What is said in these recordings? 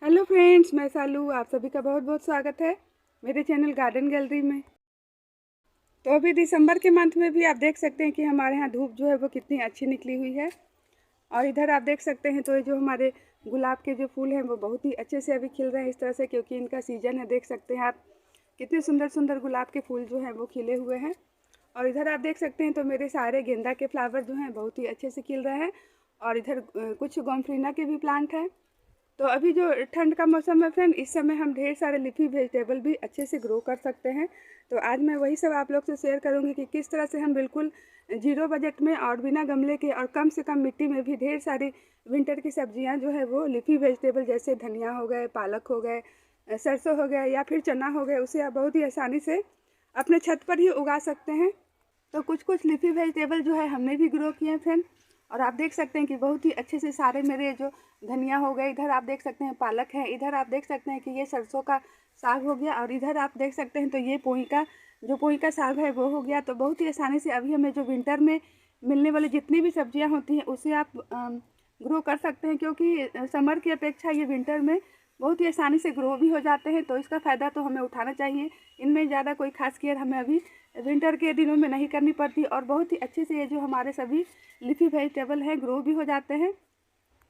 Hello friends, मैं सालू। आप सभी का बहुत बहुत स्वागत है मेरे चैनल गार्डन गैलरी में। तो अभी दिसंबर के मंथ में भी आप देख सकते हैं कि हमारे यहाँ धूप जो है वो कितनी अच्छी निकली हुई है। और इधर आप देख सकते हैं तो ये जो हमारे गुलाब के जो फूल हैं वो बहुत ही अच्छे से अभी खिल रहे हैं इस तरह से, क्योंकि इनका सीजन है। देख सकते हैं आप कितने सुंदर सुंदर गुलाब के फूल जो हैं वो खिले हुए हैं। और इधर आप देख सकते हैं तो मेरे सारे गेंदा के फ्लावर जो हैं बहुत ही अच्छे से खिल रहे हैं। और इधर कुछ गोमफ्रीना के भी प्लांट हैं। तो अभी जो ठंड का मौसम है फ्रेंड, इस समय हम ढेर सारे लीफी वेजिटेबल भी अच्छे से ग्रो कर सकते हैं। तो आज मैं वही सब आप लोग से शेयर करूंगी कि किस तरह से हम बिल्कुल जीरो बजट में और बिना गमले के और कम से कम मिट्टी में भी ढेर सारी विंटर की सब्जियां जो है वो लीफी वेजिटेबल जैसे धनिया हो गए, पालक हो गए, सरसों हो गया या फिर चना हो गया, उसे आप बहुत ही आसानी से अपने छत पर ही उगा सकते हैं। तो कुछ कुछ लीफी वेजिटेबल जो है हमने भी ग्रो किए हैं फ्रेंड। और आप देख सकते हैं कि बहुत ही अच्छे से सारे मेरे जो धनिया हो गए, इधर आप देख सकते हैं पालक है, इधर आप देख सकते हैं कि ये सरसों का साग हो गया, और इधर आप देख सकते हैं तो ये पोई का साग है वो हो गया। तो बहुत ही आसानी से अभी हमें जो विंटर में मिलने वाली जितनी भी सब्जियां होती हैं उसे आप ग्रो कर सकते हैं, क्योंकि समर की अपेक्षा ये विंटर में बहुत ही आसानी से ग्रो भी हो जाते हैं। तो इसका फ़ायदा तो हमें उठाना चाहिए। इनमें ज़्यादा कोई खास केयर हमें अभी विंटर के दिनों में नहीं करनी पड़ती, और बहुत ही अच्छे से ये जो हमारे सभी लीफी वेजिटेबल हैं ग्रो भी हो जाते हैं।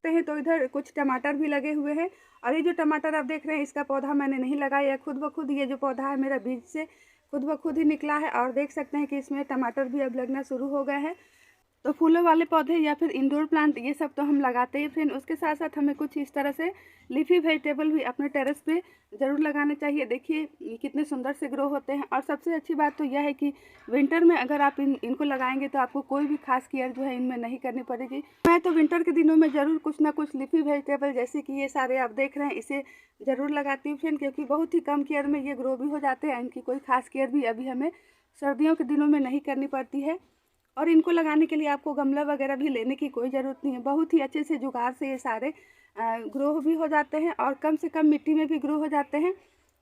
तो इधर कुछ टमाटर भी लगे हुए हैं। और ये जो टमाटर आप देख रहे हैं इसका पौधा मैंने नहीं लगाया, खुद ब खुद ये जो पौधा है मेरा बीज से खुद ब खुद ही निकला है। और देख सकते हैं कि इसमें टमाटर भी अब लगना शुरू हो गए हैं। तो फूलों वाले पौधे या फिर इंडोर प्लांट ये सब तो हम लगाते ही फ्रेंड, उसके साथ साथ हमें कुछ इस तरह से लीफी वेजिटेबल भी अपने टेरेस पे ज़रूर लगाने चाहिए। देखिए ये कितने सुंदर से ग्रो होते हैं। और सबसे अच्छी बात तो यह है कि विंटर में अगर आप इनको लगाएंगे तो आपको कोई भी खास केयर जो है इनमें नहीं करनी पड़ेगी। मैं तो विंटर के दिनों में ज़रूर कुछ ना कुछ लीफी वेजिटेबल जैसे कि ये सारे आप देख रहे हैं इसे ज़रूर लगाती हूँ फ्रेंड, क्योंकि बहुत ही कम केयर में ये ग्रो भी हो जाते हैं। इनकी कोई खास केयर भी अभी हमें सर्दियों के दिनों में नहीं करनी पड़ती है। और इनको लगाने के लिए आपको गमला वगैरह भी लेने की कोई ज़रूरत नहीं है। बहुत ही अच्छे से जुगाड़ से ये सारे ग्रो भी हो जाते हैं और कम से कम मिट्टी में भी ग्रो हो जाते हैं।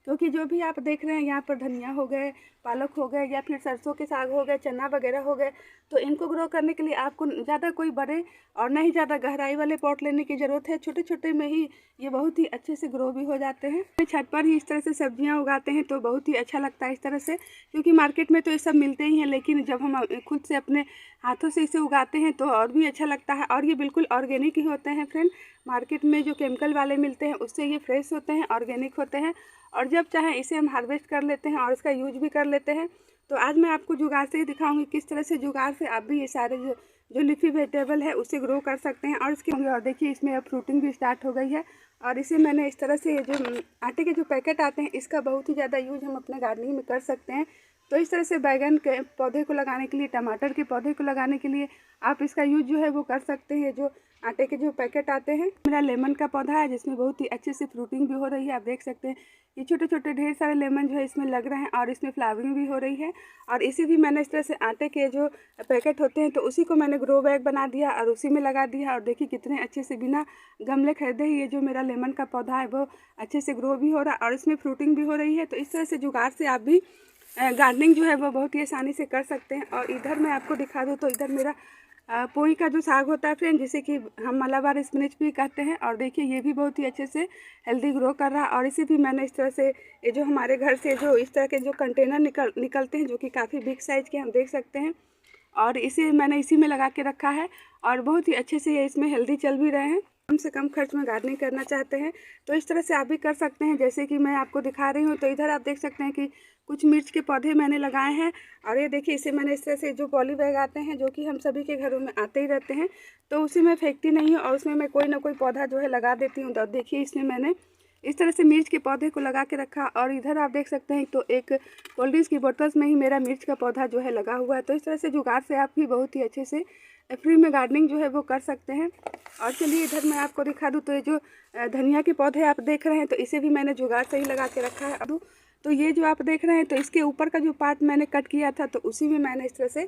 क्योंकि जो भी आप देख रहे हैं यहाँ पर धनिया हो गए, पालक हो गए या फिर सरसों के साग हो गए, चना वगैरह हो गए, तो इनको ग्रो करने के लिए आपको ज़्यादा कोई बड़े और ना ही ज़्यादा गहराई वाले पॉट लेने की ज़रूरत है। छोटे छोटे में ही ये बहुत ही अच्छे से ग्रो भी हो जाते हैं। छत पर ही इस तरह से सब्जियां उगाते हैं तो बहुत ही अच्छा लगता है इस तरह से, क्योंकि मार्केट में तो ये सब मिलते ही हैं, लेकिन जब हम खुद से अपने हाथों से इसे उगाते हैं तो और भी अच्छा लगता है। और ये बिल्कुल ऑर्गेनिक ही होते हैं फ्रेंड। मार्केट में जो केमिकल वाले मिलते हैं उससे ये फ्रेश होते हैं, ऑर्गेनिक होते हैं, और जब चाहें इसे हम हार्वेस्ट कर लेते हैं और इसका यूज भी कर लेते हैं। तो आज मैं आपको जुगाड़ से ही दिखाऊंगी किस तरह से जुगाड़ से आप भी ये सारे जो लीफी वेजिटेबल है उसे ग्रो कर सकते हैं। और इसके और देखिए इसमें अब फ्रूटिंग भी स्टार्ट हो गई है। और इसे मैंने इस तरह से ये जो आटे के जो पैकेट आते हैं इसका बहुत ही ज़्यादा यूज हम अपने गार्डनिंग में कर सकते हैं। तो इस तरह से बैगन के पौधे को लगाने के लिए, टमाटर के पौधे को लगाने के लिए आप इसका यूज जो है वो कर सकते हैं। जो आटे के जो पैकेट आते हैं, मेरा लेमन का पौधा है जिसमें बहुत ही अच्छे से फ्रूटिंग भी हो रही है। आप देख सकते हैं ये छोटे छोटे ढेर सारे लेमन जो है इसमें लग रहे हैं और इसमें फ्लावरिंग भी हो रही है। और इसे भी मैंने इस तरह से आटे के जो पैकेट होते हैं तो उसी को मैंने ग्रो बैग बना दिया और उसी में लगा दिया। और देखिए कितने अच्छे से बिना गमले खरीदे ही ये जो मेरा लेमन का पौधा है वो अच्छे से ग्रो भी हो रहा है और इसमें फ्रूटिंग भी हो रही है। तो इस तरह से जुगाड़ से आप भी गार्डनिंग जो है वो बहुत ही आसानी से कर सकते हैं। और इधर मैं आपको दिखा दूँ तो इधर मेरा पोई का जो साग होता है फ्रेंड, जिसे कि हम मलाबार स्पिनच भी कहते हैं। और देखिए ये भी बहुत ही अच्छे से हेल्दी ग्रो कर रहा है। और इसे भी मैंने इस तरह से ये जो हमारे घर से जो इस तरह के जो कंटेनर निकलते हैं जो कि काफ़ी बिग साइज़ के हम देख सकते हैं, और इसे मैंने इसी में लगा के रखा है। और बहुत ही अच्छे से ये इसमें हेल्दी चल भी रहे हैं। कम से कम खर्च में गार्डनिंग करना चाहते हैं तो इस तरह से आप भी कर सकते हैं, जैसे कि मैं आपको दिखा रही हूँ। तो इधर आप देख सकते हैं कि कुछ मिर्च के पौधे मैंने लगाए हैं। और ये देखिए इसे मैंने इस तरह से जो पॉली बैग आते हैं जो कि हम सभी के घरों में आते ही रहते हैं, तो उसी में फेंकती नहीं हूँ और उसमें मैं कोई ना कोई पौधा जो है लगा देती हूँ। तो देखिए इसमें मैंने इस तरह से मिर्च के पौधे को लगा के रखा। और इधर आप देख सकते हैं तो एक कोल्ड ड्रिंक्स की बोतल्स में ही मेरा मिर्च का पौधा जो है लगा हुआ है। तो इस तरह से जुगाड़ से आप भी बहुत ही अच्छे से फ्री में गार्डनिंग जो है वो कर सकते हैं। और चलिए इधर मैं आपको दिखा दूँ तो ये जो धनिया के पौधे आप देख रहे हैं तो इसे भी मैंने जुगाड़ से ही लगा के रखा है। अब तो ये जो आप देख रहे हैं तो इसके ऊपर का जो पार्ट मैंने कट किया था तो उसी में मैंने इस तरह से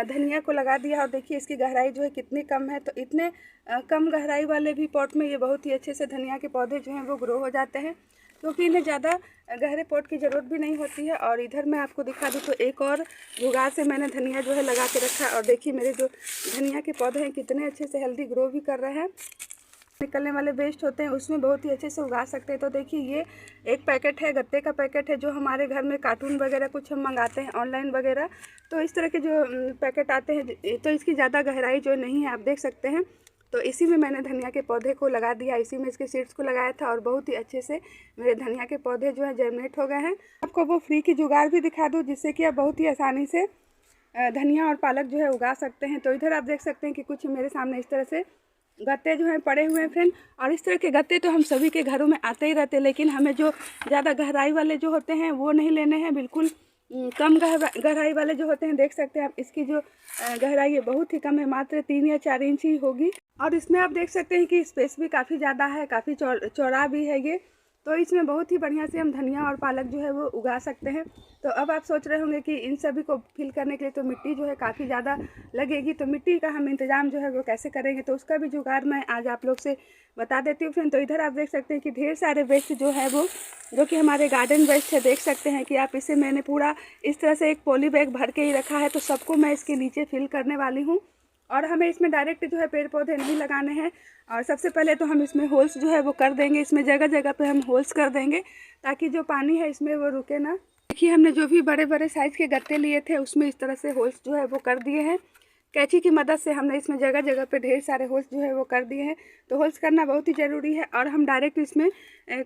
धनिया को लगा दिया। और देखिए इसकी गहराई जो है कितनी कम है। तो इतने कम गहराई वाले भी पॉट में ये बहुत ही अच्छे से धनिया के पौधे जो हैं वो ग्रो हो जाते हैं, क्योंकि इन्हें ज़्यादा गहरे पॉट की ज़रूरत भी नहीं होती है। और इधर मैं आपको दिखा दूँ तो एक और जुगाड़ से मैंने धनिया जो है लगा के रखा है। और देखिए मेरे जो धनिया के पौधे हैं कितने अच्छे से हेल्दी ग्रो भी कर रहे हैं। निकलने वाले वेस्ट होते हैं उसमें बहुत ही अच्छे से उगा सकते हैं। तो देखिए ये एक पैकेट है, गत्ते का पैकेट है, जो हमारे घर में कार्टून वगैरह कुछ हम मंगाते हैं ऑनलाइन वगैरह, तो इस तरह के जो पैकेट आते हैं, तो इसकी ज़्यादा गहराई जो नहीं है, आप देख सकते हैं। तो इसी में मैंने धनिया के पौधे को लगा दिया, इसी में इसके सीड्स को लगाया था और बहुत ही अच्छे से मेरे धनिया के पौधे जो है जर्मिनेट हो गए हैं। आपको वो फ्री की जुगाड़ भी दिखा दूँ, जिससे कि आप बहुत ही आसानी से धनिया और पालक जो है उगा सकते हैं। तो इधर आप देख सकते हैं कि कुछ मेरे सामने इस तरह से गत्ते जो हैं पड़े हुए हैं फ्रेंड। और इस तरह के गत्ते तो हम सभी के घरों में आते ही रहते हैं, लेकिन हमें जो ज़्यादा गहराई वाले जो होते हैं वो नहीं लेने हैं, बिल्कुल कम गहराई वाले जो होते हैं। देख सकते हैं आप, इसकी जो गहराई है बहुत ही कम है, मात्र 3 या 4 इंच ही होगी। और इसमें आप देख सकते हैं कि स्पेस भी काफ़ी ज़्यादा है, काफ़ी चौड़ा भी है ये। तो इसमें बहुत ही बढ़िया से हम धनिया और पालक जो है वो उगा सकते हैं। तो अब आप सोच रहे होंगे कि इन सभी को फिल करने के लिए तो मिट्टी जो है काफ़ी ज़्यादा लगेगी, तो मिट्टी का हम इंतज़ाम जो है वो कैसे करेंगे, तो उसका भी जुगाड़ मैं आज आप लोग से बता देती हूँ फ्रेंड। तो इधर आप देख सकते हैं कि ढेर सारे वेस्ट जो है वो, जो कि हमारे गार्डन वेस्ट है, देख सकते हैं कि आप इसे मैंने पूरा इस तरह से एक पॉली बैग भर के ही रखा है। तो सबको मैं इसके नीचे फिल करने वाली हूँ। और हमें इसमें डायरेक्ट जो है पेड़ पौधे नहीं लगाने हैं। और सबसे पहले तो हम इसमें होल्स जो है वो कर देंगे, इसमें जगह जगह पे हम होल्स कर देंगे ताकि जो पानी है इसमें वो रुके ना। देखिए हमने जो भी बड़े बड़े साइज़ के गत्ते लिए थे उसमें इस तरह से होल्स जो है वो कर दिए हैं। कैंची की मदद से हमने इसमें जगह जगह पे ढेर सारे होल्स जो है वो कर दिए हैं। तो होल्स करना बहुत ही ज़रूरी है। और हम डायरेक्ट इसमें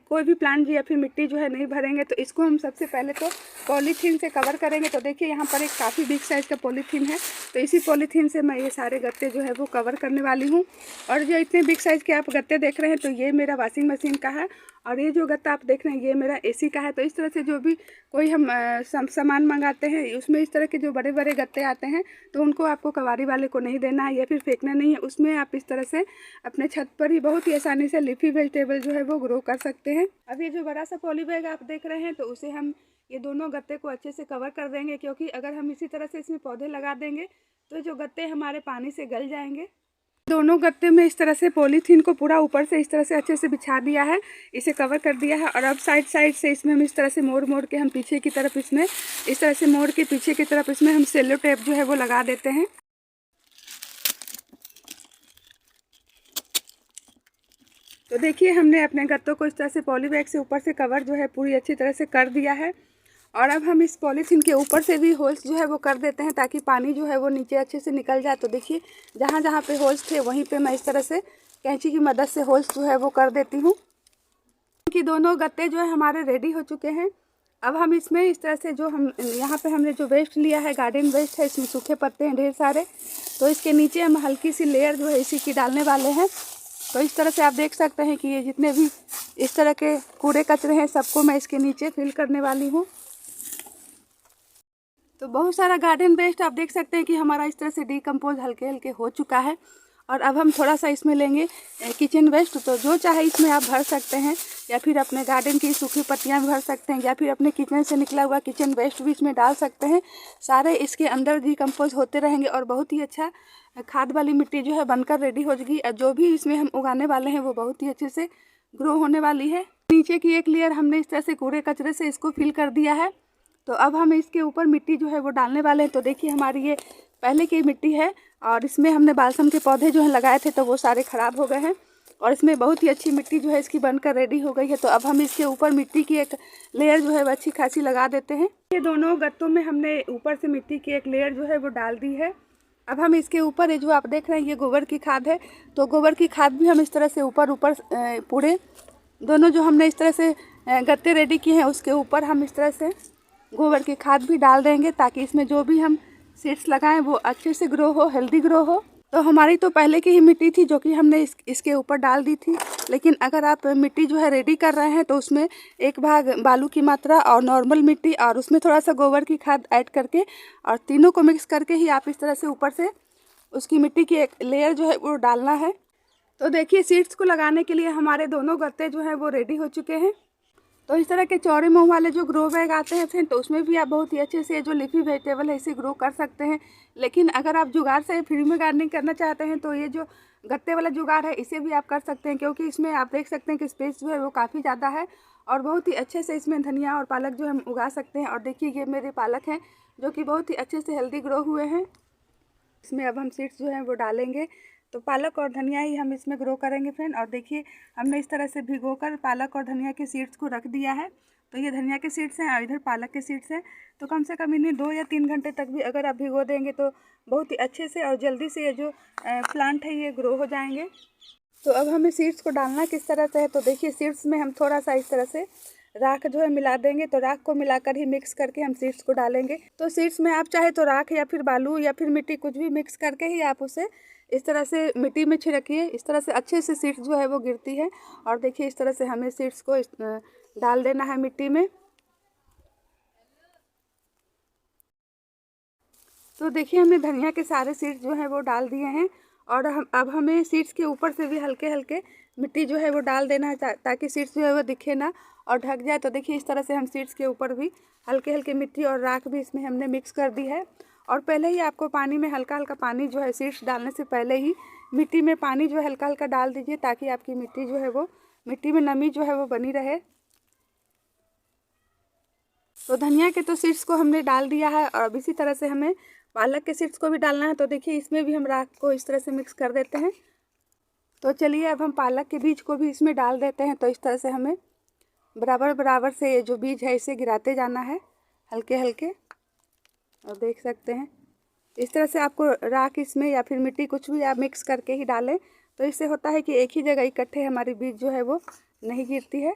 कोई भी प्लांट या फिर मिट्टी जो है नहीं भरेंगे। तो इसको हम सबसे पहले तो पॉलीथीन से कवर करेंगे। तो देखिए यहाँ पर एक काफ़ी बिग साइज़ का पॉलीथीन है, तो इसी पॉलीथीन से मैं ये सारे गत्ते जो है वो कवर करने वाली हूँ। और जो इतने बिग साइज़ के आप गत्ते देख रहे हैं, तो ये मेरा वॉशिंग मशीन का है, और ये जो गत्ता आप देख रहे हैं ये मेरा एसी का है। तो इस तरह से जो भी कोई हम सामान मंगाते हैं उसमें इस तरह के जो बड़े बड़े गत्ते आते हैं, तो उनको आपको कबाड़ी वाले को नहीं देना है या फिर फेंकना नहीं है। उसमें आप इस तरह से अपने छत पर ही बहुत ही आसानी से लीफी वेजिटेबल जो है वो ग्रो कर सकते हैं। अब ये जो बड़ा सा पॉली बैग आप देख रहे हैं, तो उसे हम ये दोनों गत्ते को अच्छे से कवर कर देंगे, क्योंकि अगर हम इसी तरह से इसमें पौधे लगा देंगे तो जो गत्ते हमारे पानी से गल जाएंगे। दोनों गत्ते में इस तरह से पॉलीथीन को पूरा ऊपर से इस तरह से अच्छे से बिछा दिया है, इसे कवर कर दिया है। और अब साइड से इसमें हम इस तरह से मोड़ के हम पीछे की तरफ इसमें इस तरह से मोड़ के पीछे की तरफ इसमें हम सेलो टेप जो है वो लगा देते हैं। तो देखिए हमने अपने गत्तों को इस तरह से पॉली बैग से ऊपर से कवर जो है पूरी अच्छी तरह से कर दिया है। और अब हम इस पॉलीथीन के ऊपर से भी होल्स जो है वो कर देते हैं, ताकि पानी जो है वो नीचे अच्छे से निकल जाए। तो देखिए जहाँ जहाँ पे होल्स थे वहीं पे मैं इस तरह से कैंची की मदद से होल्स जो है वो कर देती हूँ। कि दोनों गत्ते जो है हमारे रेडी हो चुके हैं। अब हम इसमें इस तरह से जो हम यहाँ पे हमने जो वेस्ट लिया है, गार्डन वेस्ट है, इसमें सूखे पत्ते हैं ढेर सारे, तो इसके नीचे हम हल्की सी लेयर जो है इसी की डालने वाले हैं। तो इस तरह से आप देख सकते हैं कि ये जितने भी इस तरह के कूड़े कचरे हैं सबको मैं इसके नीचे फिल करने वाली हूँ। तो बहुत सारा गार्डन वेस्ट आप देख सकते हैं कि हमारा इस तरह से डिकम्पोज हल्के हल्के हो चुका है। और अब हम थोड़ा सा इसमें लेंगे किचन वेस्ट, तो जो चाहे इसमें आप भर सकते हैं, या फिर अपने गार्डन की सूखी पत्तियां भी भर सकते हैं, या फिर अपने किचन से निकला हुआ किचन वेस्ट भी इसमें डाल सकते हैं। सारे इसके अंदर डिकम्पोज होते रहेंगे और बहुत ही अच्छा खाद वाली मिट्टी जो है बनकर रेडी हो जाएगी। और जो भी इसमें हम उगाने वाले हैं वो बहुत ही अच्छे से ग्रो होने वाली है। नीचे की एक लेयर हमने इस तरह से कूड़े कचरे से इसको फिल कर दिया है। तो अब हम इसके ऊपर मिट्टी जो है वो डालने वाले हैं। तो देखिए हमारी ये पहले की मिट्टी है, और इसमें हमने बालसम के पौधे जो है लगाए थे, तो वो सारे ख़राब हो गए हैं, और इसमें बहुत ही अच्छी मिट्टी जो है इसकी बनकर रेडी हो गई है। तो अब हम इसके ऊपर मिट्टी की एक लेयर जो है वो अच्छी खासी लगा देते हैं। ये दोनों गत्तों में हमने ऊपर से मिट्टी की एक लेयर जो है वो डाल दी है। अब हम इसके ऊपर ये जो आप देख रहे हैं ये गोबर की खाद है, तो गोबर की खाद भी हम इस तरह से ऊपर पूरे दोनों जो हमने इस तरह से गत्ते रेडी किए हैं उसके ऊपर हम इस तरह से गोबर की खाद भी डाल देंगे, ताकि इसमें जो भी हम सीड्स लगाएं वो अच्छे से ग्रो हो, हेल्दी ग्रो हो। तो हमारी तो पहले की ही मिट्टी थी जो कि हमने इसके ऊपर डाल दी थी, लेकिन अगर आप मिट्टी जो है रेडी कर रहे हैं तो उसमें एक भाग बालू की मात्रा और नॉर्मल मिट्टी और उसमें थोड़ा सा गोबर की खाद ऐड करके और तीनों को मिक्स करके ही आप इस तरह से ऊपर से उसकी मिट्टी की एक लेयर जो है वो डालना है। तो देखिए सीड्स को लगाने के लिए हमारे दोनों गत्ते जो हैं वो रेडी हो चुके हैं। तो इस तरह के चौड़े मुंह वाले जो ग्रो बैग आते हैं फ्रेंड, तो उसमें भी आप बहुत ही अच्छे से जो लीफी वेजिटेबल है इसे ग्रो कर सकते हैं। लेकिन अगर आप जुगाड़ से फ्री में गार्डनिंग करना चाहते हैं तो ये जो गत्ते वाला जुगाड़ है इसे भी आप कर सकते हैं, क्योंकि इसमें आप देख सकते हैं कि स्पेस जो है वो काफ़ी ज़्यादा है और बहुत ही अच्छे से इसमें धनिया और पालक जो हम उगा सकते हैं। और देखिए ये मेरे पालक हैं जो कि बहुत ही अच्छे से हेल्दी ग्रो हुए हैं। इसमें अब हम सीड्स जो हैं वो डालेंगे। तो पालक और धनिया ही हम इसमें ग्रो करेंगे फ्रेंड। और देखिए हमने इस तरह से भिगोकर पालक और धनिया के सीड्स को रख दिया है। तो ये धनिया के सीड्स हैं और इधर पालक के सीड्स हैं। तो कम से कम इन्हें 2 या 3 घंटे तक भी अगर आप भिगो देंगे तो बहुत ही अच्छे से और जल्दी से ये जो प्लांट है ये ग्रो हो जाएंगे। तो अब हमें सीड्स को डालना किस तरह से है, तो देखिए सीड्स में हम थोड़ा सा इस तरह से राख जो है मिला देंगे। तो राख को मिलाकर ही मिक्स करके हम सीड्स को डालेंगे। तो सीड्स में आप चाहे तो राख या फिर बालू या फिर मिट्टी कुछ भी मिक्स करके ही आप उसे इस तरह से मिट्टी में छिड़किए। इस तरह से अच्छे से सीड्स जो है वो गिरती है। और देखिए इस तरह से हमें सीड्स को डाल देना है मिट्टी में। तो देखिए हमने धनिया के सारे सीड्स जो हैं वो डाल दिए हैं। और अब हमें सीड्स के ऊपर से भी हल्के हल्के मिट्टी जो है वो डाल देना है ताकि सीड्स जो है वो दिखे ना और ढक जाए। तो देखिए इस तरह से हम सीड्स के ऊपर भी हल्के हल्के मिट्टी और राख भी इसमें हमने मिक्स कर दी है। और पहले ही आपको पानी में हल्का हल्का पानी जो है सीड्स डालने से पहले ही मिट्टी में पानी जो है हल्का हल्का डाल दीजिए ताकि आपकी मिट्टी जो है वो मिट्टी में नमी जो है वो बनी रहे। तो धनिया के तो सीड्स को हमने डाल दिया है और अब इसी तरह से हमें पालक के सीड्स को भी डालना है। तो देखिए इसमें भी हम राख को इस तरह से मिक्स कर देते हैं। तो चलिए अब हम पालक के बीज को भी इसमें डाल देते हैं। तो इस तरह से हमें बराबर बराबर से ये जो बीज है इसे गिराते जाना है हल्के हल्के। और देख सकते हैं इस तरह से आपको राख इसमें या फिर मिट्टी कुछ भी आप मिक्स करके ही डालें। तो इससे होता है कि एक ही जगह इकट्ठे हमारी बीज जो है वो नहीं गिरती है।